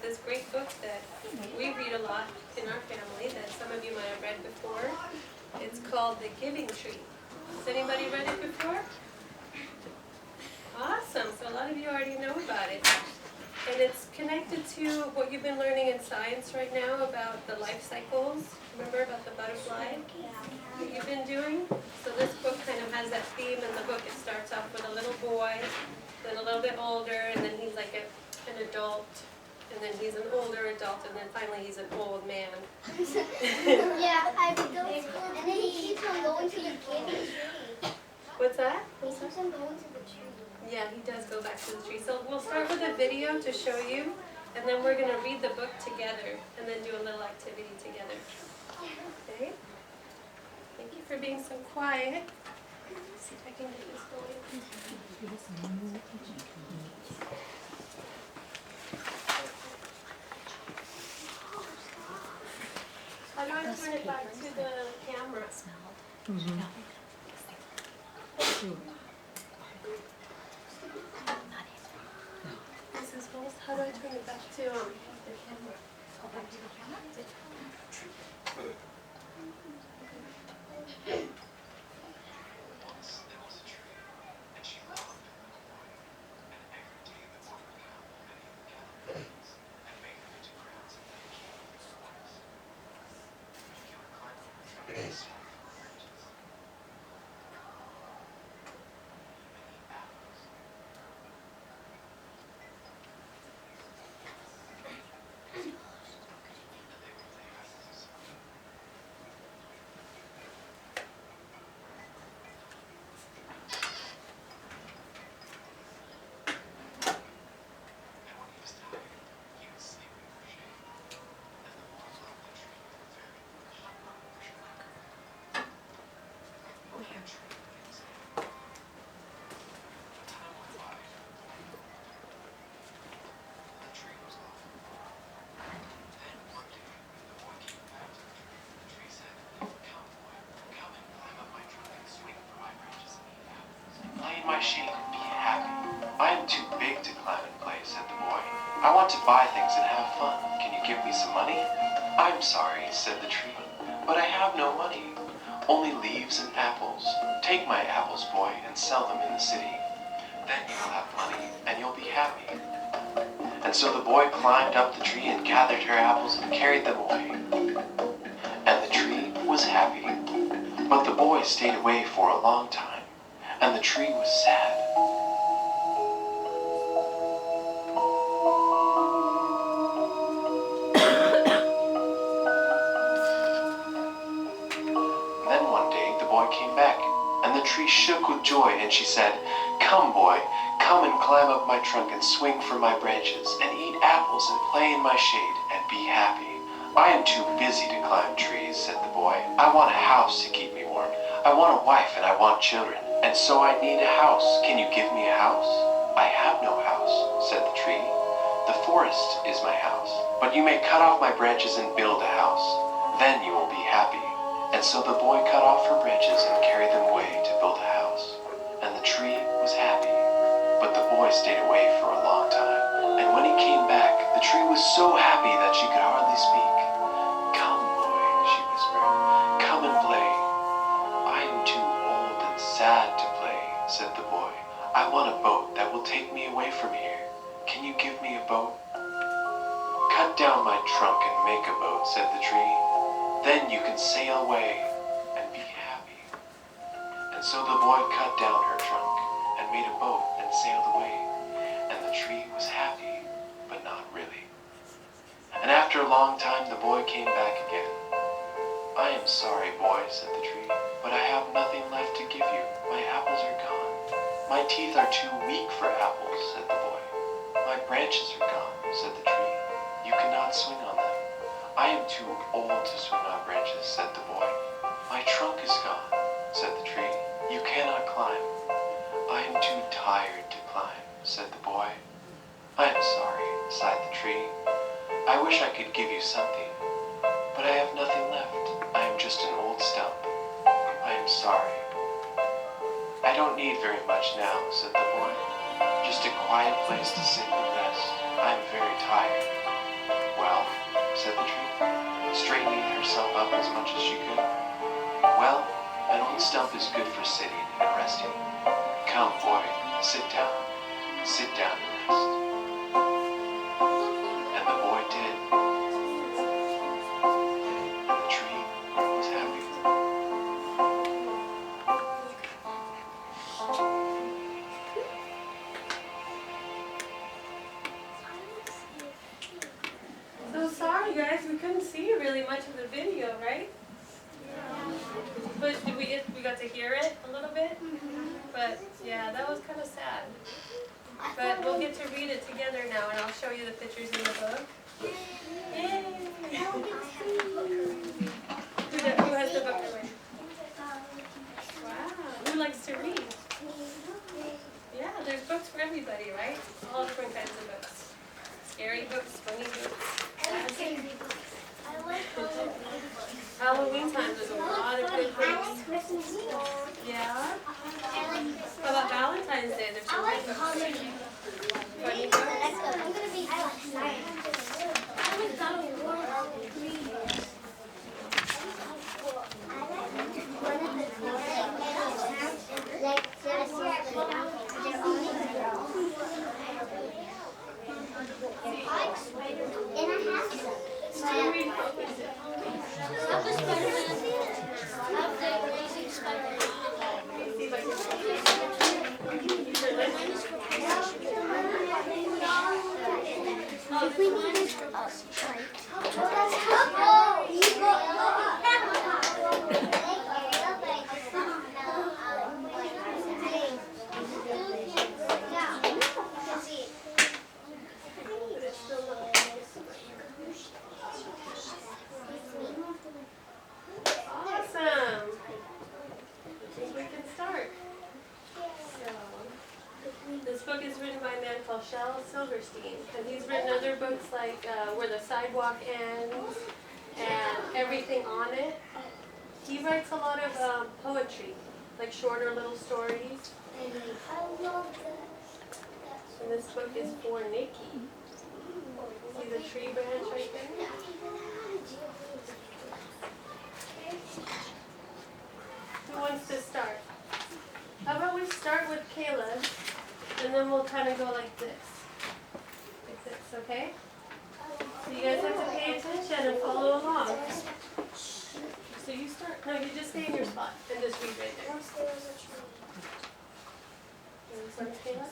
this great book that we read a lot in our family that some of you might have read before. It's called The Giving Tree. Has anybody read it before? Awesome, so a lot of you already know about it. And it's connected to what you've been learning in science right now about the life cycles. Remember about the butterfly that you've been doing? So this book kind of has that theme in the book. It starts off with a little boy, then a little bit older, and then he's like an adult, and then he's an older adult, and then finally he's an old man. Yeah, I've been going to school, and then he keeps on going to the giving tree. What's that? He keeps on going to the tree. Yeah, he does go back to the tree. So we'll start with a video to show you, and then we're going to read the book together, and then do a little activity together. Okay? Thank you for being so quiet. Let's see if I can get this going. How do I turn it back to the camera? This is both. How do I turn it back to the camera? Go back to the camera. My shade and be happy. I am too big to climb and play, said the boy. I want to buy things and have fun. Can you give me some money? I'm sorry, said the tree, but I have no money. Only leaves and apples. Take my apples, boy, and sell them in the city. Then you'll have money and you'll be happy. And so the boy climbed up the tree and gathered her apples and carried them away. And the tree was happy. But the boy stayed away for a long time. And the tree was sad. Then one day the boy came back, and the tree shook with joy, and she said, "Come, boy, come and climb up my trunk and swing from my branches, and eat apples and play in my shade, and be happy." "I am too busy to climb trees," said the boy. "I want a house to keep me warm. I want a wife and I want children. And so I need a house. Can you give me a house?" "I have no house," said the tree. "The forest is my house. But you may cut off my branches and build a house. Then you will be happy." And so the boy cut off her branches and carried them away to build a house. And the tree was happy. But the boy stayed away for a long time. And when he came back, the tree was so happy that she could hardly speak. "Come, boy," she whispered. "Come and play." "I am too old and sad to play," said the boy. "I want a boat that will take me away from here. Can you give me a boat?" "Cut down my trunk and make a boat," said the tree. "Then you can sail away and be happy." And so the boy cut down her trunk and made a boat and sailed away. And the tree was happy, but not really. And after a long time the boy came back again. "I am sorry, boy," said the tree, "but I have nothing left to give you. My apples are gone." "My teeth are too weak for apples," said the boy. "My branches are gone," said the tree. "You cannot swing on them." "I am too old to swing on branches," said the boy. "My trunk is gone," said the tree. "You cannot climb." "I am too tired to climb," said the boy. "I am sorry," sighed the tree. "I wish I could give you something, but I have nothing left. I am just an old stump. I am sorry." "I don't need very much now," said the boy. "Just a quiet place to sit and rest. I am very tired." herself up as much as she could. Well, an old stump is good for sitting and resting. Come, boy, sit down. Sit down and rest. And the boy did. And the tree was happy. So sorry guys, we couldn't see really much of the video, right? But we got to hear it a little bit? But yeah, that was kind of sad. But we'll get to read it together now, and I'll show you the pictures in the book. Yay! Who has the book? Wow, who likes to read? Yeah, there's books for everybody, right? All different kinds of books. Scary books, funny books. Halloween time, there's a lot of good books. Yeah? How about Valentine's Day? There's some good books. Funny books? I'm gonna be Awesome. I think we can start. So, this book is written by a man called Shel Silverstein, and he's written other books like Where the Sidewalk Ends and Everything on It. He writes a lot of poetry, like shorter little stories. And this book is for Nikki. See the tree branch right there? Who wants to start? How about we start with Caleb, and then we'll kind of go like this. Like this, okay? So you guys have to pay attention and follow along. So you start. No, you just stay in your spot and just read right there. You want to start with Caleb?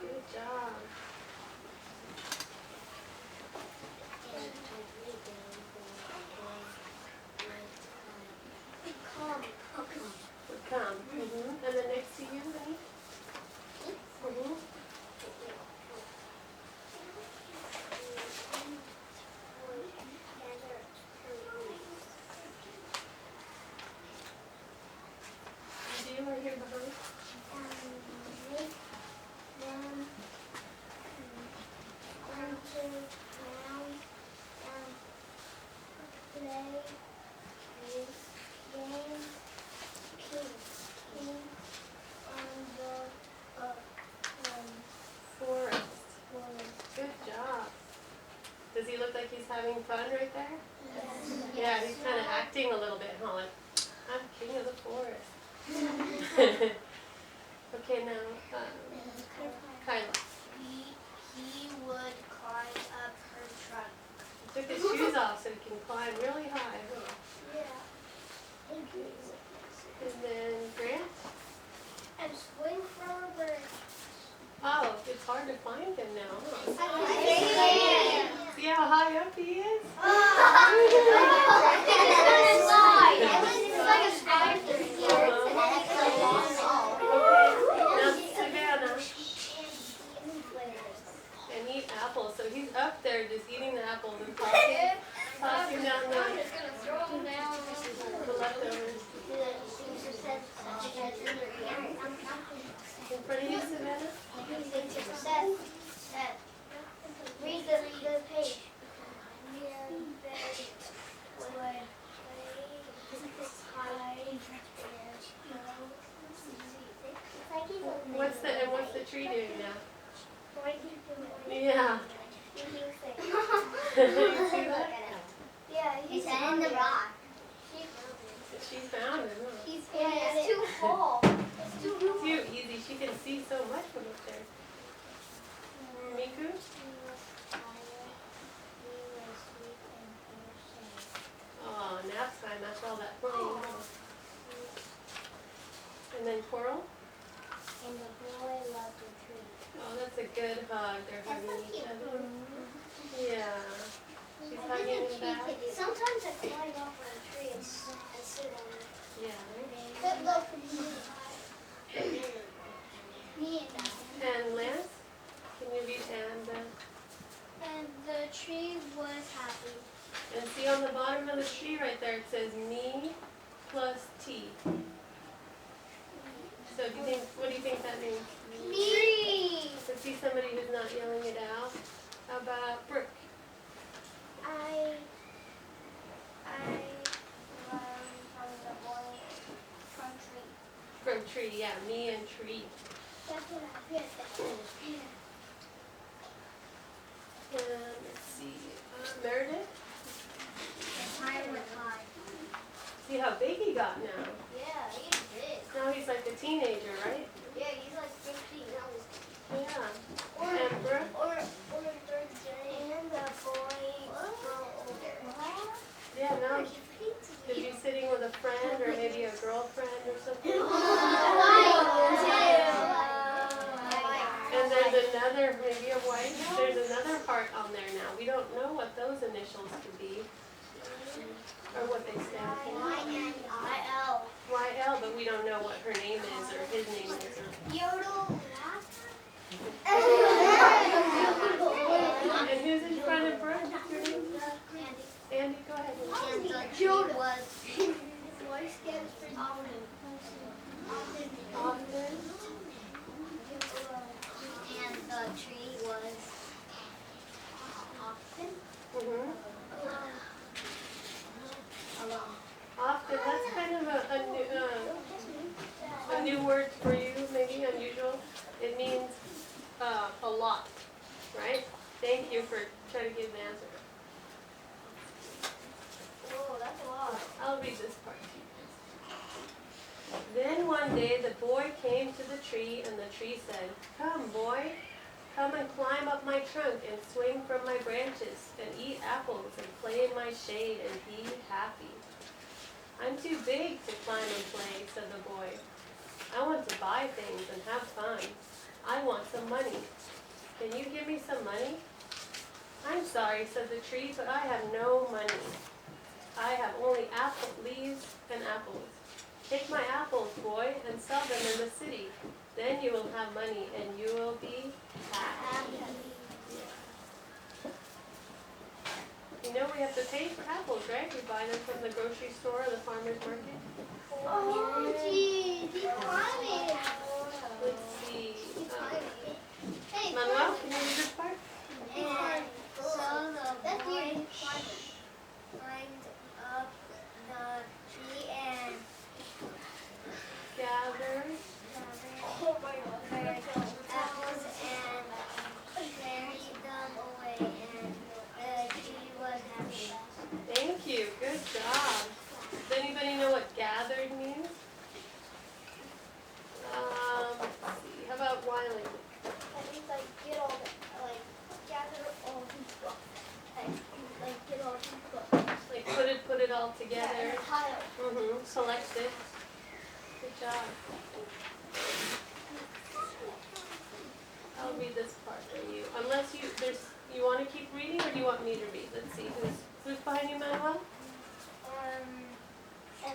Good job. Would come. And then next to you, honey? And you are here behind? Forest. Good job. Does he look like he's having fun right there? Yeah, he's kind of acting a little bit, huh? Like, I'm king of the forest. Okay, now, Kyla. He would climb up her trunk. He took his shoes off so he can climb really high. Huh? Yeah. And then Grant. And swing from a bird. Oh, it's hard to find him now, huh? I See how high up he is? It's like a slide. Now Savannah. And eat apples. So he's up there just eating the apples and tossing down the leftovers. In front of you, Savannah? Read the page. What's the tree doing now? Yeah. You think? You see that? Yeah, It's in the rock. She found it, huh? He's it's too full. It's too full. Too easy. She can see so much from up there. Miku? Oh, nap time after all that playing. And then Coral? And the boy loved the tree. Oh, that's a good hug. They're That's hugging so each cute. other. Yeah. She's hugging him back. Sometimes I climb up on a tree and sit on it. Yeah. But look, me And Lance? Can you read and the tree was happy. and see on the bottom of the tree right there it says me plus T. So what do you think that means? Me. To see somebody who's not yelling it out. How about Brooke? I learned from the boy from tree. From tree, yeah, me and tree. That's what I did. And let's see, Meredith? Time with high. See how big he got now. Yeah, he's big. Now he's like a teenager, right? Yeah, he's like 15 now. Yeah. Or And Brooke? or third grade. And the boy grow older. Yeah, now could be sitting with a friend or maybe a girlfriend or something. And there's another, maybe a wife, there's another heart on there now. We don't know what those initials could be or what they stand for. Y-L. YL, but we don't know what her name is or his name is. Yodel. And who's in front of Brooke? What's your name? Andy, go ahead. And the tree was Voice stands for often. Often. and the tree was often Mm-hmm. alone. Often, that's kind of a new word for you, maybe unusual. It means a lot, right? Thank you for trying to give the answer. Oh, that's a lot. I'll read this part to you. Then one day the boy came to the tree and the tree said, "Come, boy, come and climb up my trunk and swing from my branches and eat apples and play in my shade and be happy." "I'm too big to climb and play," said the boy. "I want to buy things and have fun. I want some money. Can you give me some money?" "I'm sorry," said the tree, "but I have no money. I have only apple leaves and apples. Take my apples, boy, and sell them in the city. Then you will have money and you will be happy." You know we have to pay for apples, right? We buy them from the grocery store or the farmer's market. Oh, geez, he's climbing. Let's see. Hey, Manuel, can you read this part? And so the that's boy you. climbed up the tree and Gather. Oh my God. apples and carried them away, and the tree was happy. Thank you. Good job. Does anybody know what gathered means? Let's see. How about whiling? I think like get all the gather all these books. Like get all these books. Like put it all together. Yeah, pile. Mm-hmm. Select it. Good job. I'll read this part for you. Unless you want to keep reading or do you want me to read? Let's see. Who's behind you, Manuel? And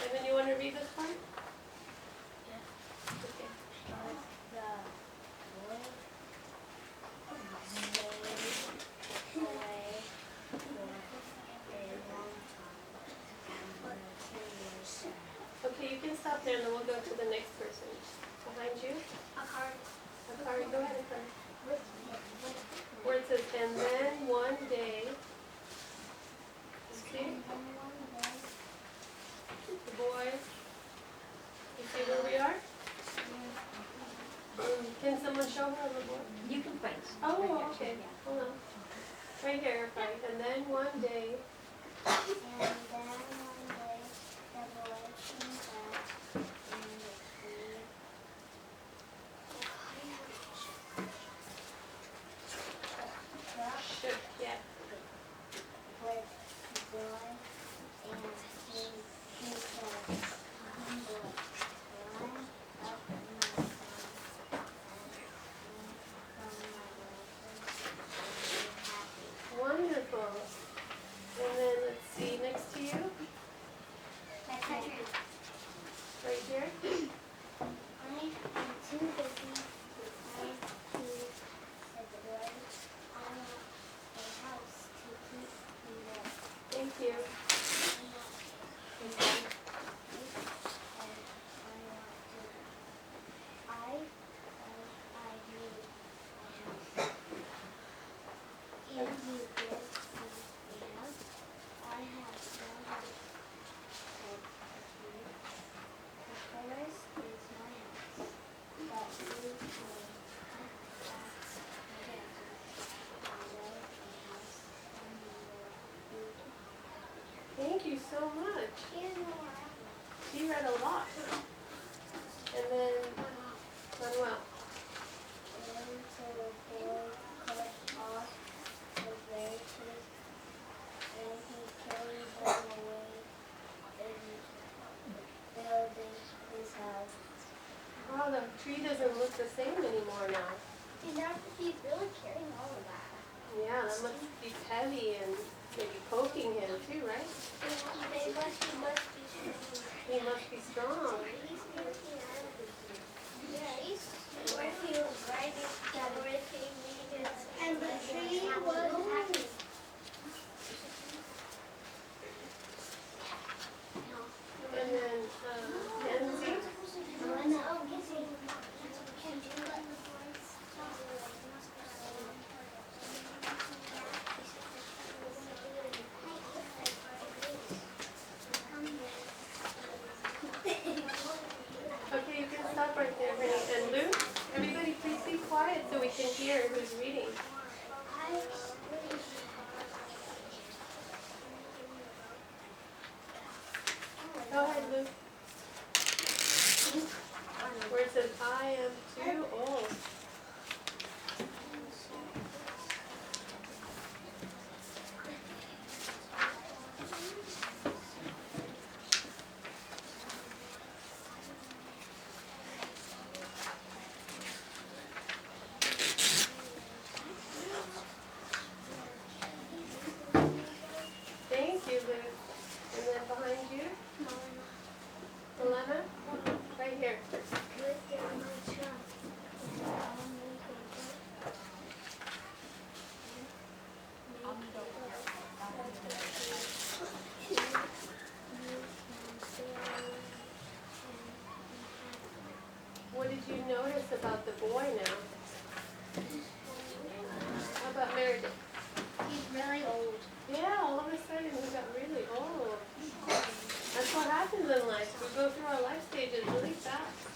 Evan, you want to read this part? Yeah. Okay. Okay, you can stop there and then we'll go to the next person. Behind you? a card. Akari, go ahead, Akari. Where it says, "And then one day," see? The boy. You see where we are? Can someone show her on the board? Oh, okay. Hold on. Right here, right. And then one day. And then one day, the boy came back and the tree. Shook, yeah. With joy, and he said, "Come, boy, climb up my trunk and swing from my branches and be happy." Wonderful. And then let's see, next to you, right here. I am too busy to find food, said the boy. I want a house to keep me warm. Thank you. I want a wife, and I want children. I need a house. If you give me a house, I have no house, said the tree. The forest is my house, but you may cut back my branches. I build a house from your food. Thank you so much. Here's more. She read a lot. And then Manuel. And so the boy cut off the branches and he carried them away and building his house. Wow, the tree doesn't look the same anymore now. He's really carrying all of that. Yeah, that must be heavy and maybe poking him too, right? He must be strong. He must be strong. He's working out of it. Yeah, he's working right everything needed. And the tree was happy. And then Kenzie. Okay, you can stop right there, honey. And Luke, everybody please be quiet so we can hear who's reading. Go ahead, Luke. Where it says, I am too old. Thank you, Luke. And then behind you, Elena, right here. What did you notice about the boy now? How about Meredith? He's really old. Yeah, all of a sudden he got really old. That's what happens in life. We go through our life stages really fast.